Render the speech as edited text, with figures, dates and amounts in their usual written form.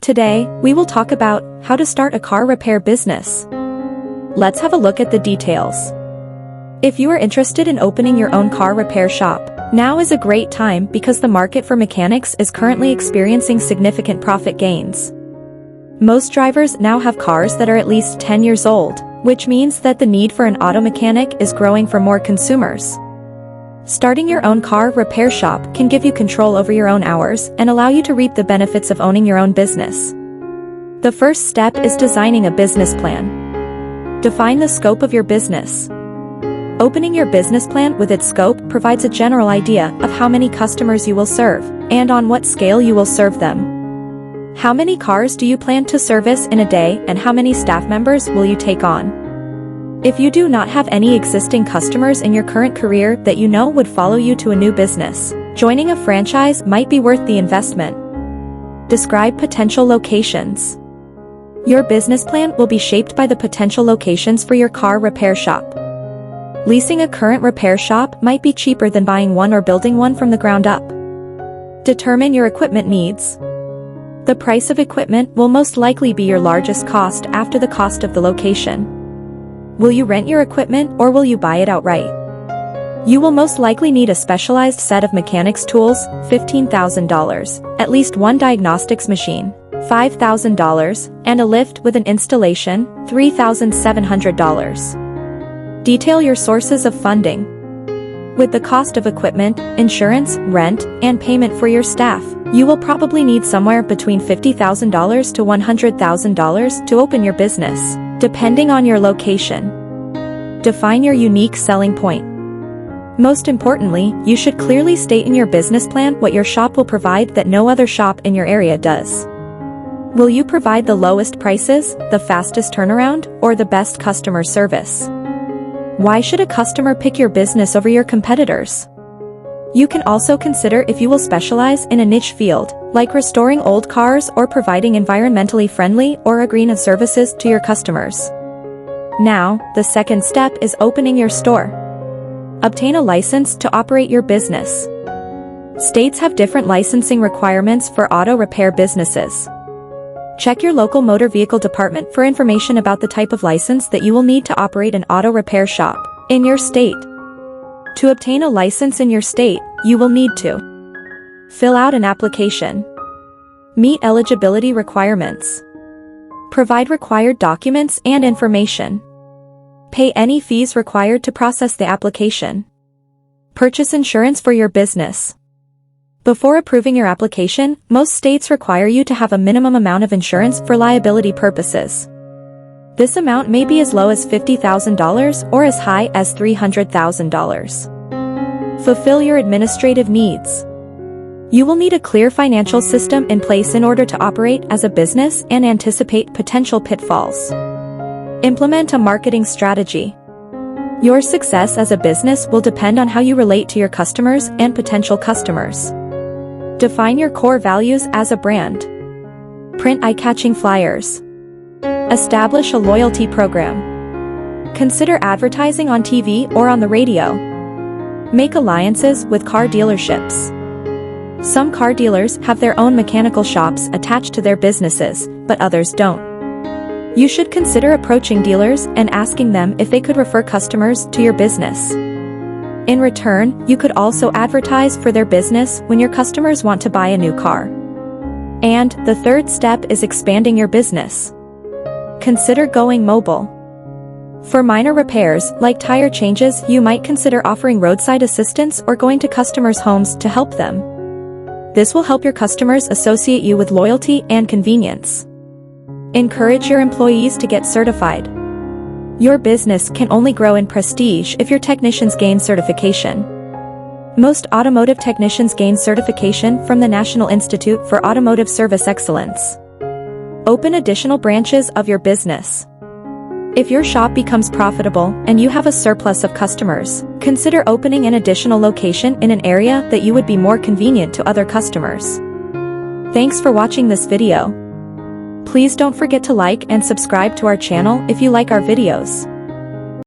Today, we will talk about how to start a car repair business. Let's have a look at the details. If you are interested in opening your own car repair shop, now is a great time because the market for mechanics is currently experiencing significant profit gains. Most drivers now have cars that are at least 10 years old, which means that the need for an auto mechanic is growing for more consumers. Starting your own car repair shop can give you control over your own hours and allow you to reap the benefits of owning your own business. The first step is designing a business plan. Define the scope of your business. Opening your business plan with its scope provides a general idea of how many customers you will serve and on what scale you will serve them. How many cars do you plan to service in a day and how many staff members will you take on? If you do not have any existing customers in your current career that you know would follow you to a new business, joining a franchise might be worth the investment. Describe potential locations. Your business plan will be shaped by the potential locations for your car repair shop. Leasing a current repair shop might be cheaper than buying one or building one from the ground up. Determine your equipment needs. The price of equipment will most likely be your largest cost after the cost of the location. Will you rent your equipment or will you buy it outright? You will most likely need a specialized set of mechanics tools, $15,000, at least one diagnostics machine, $5,000, and a lift with an installation, $3,700. Detail your sources of funding. With the cost of equipment, insurance, rent, and payment for your staff, you will probably need somewhere between $50,000 to $100,000 to open your business, depending on your location. Define your unique selling point. Most importantly, you should clearly state in your business plan what your shop will provide that no other shop in your area does. Will you provide the lowest prices, the fastest turnaround, or the best customer service? Why should a customer pick your business over your competitors? You can also consider if you will specialize in a niche field, like restoring old cars or providing environmentally friendly or green services to your customers. Now, the second step is opening your store. Obtain a license to operate your business. States have different licensing requirements for auto repair businesses. Check your local motor vehicle department for information about the type of license that you will need to operate an auto repair shop in your state. To obtain a license in your state, you will need to fill out an application, meet eligibility requirements, provide required documents and information, pay any fees required to process the application, purchase insurance for your business. Before approving your application, most states require you to have a minimum amount of insurance for liability purposes. This amount may be as low as $50,000 or as high as $300,000. Fulfill your administrative needs. You will need a clear financial system in place in order to operate as a business and anticipate potential pitfalls. Implement a marketing strategy. Your success as a business will depend on how you relate to your customers and potential customers. Define your core values as a brand. Print eye-catching flyers. Establish a loyalty program. Consider advertising on TV or on the radio. Make alliances with car dealerships. Some car dealers have their own mechanical shops attached to their businesses, but others don't. You should consider approaching dealers and asking them if they could refer customers to your business. In return, you could also advertise for their business when your customers want to buy a new car. And the third step is expanding your business. Consider going mobile. For minor repairs, like tire changes, you might consider offering roadside assistance or going to customers' homes to help them. This will help your customers associate you with loyalty and convenience. Encourage your employees to get certified. Your business can only grow in prestige if your technicians gain certification. Most automotive technicians gain certification from the National Institute for Automotive Service Excellence. Open additional branches of your business. If your shop becomes profitable and you have a surplus of customers, consider opening an additional location in an area that you would be more convenient to other customers. Thanks for watching this video. Please don't forget to like and subscribe to our channel if you like our videos.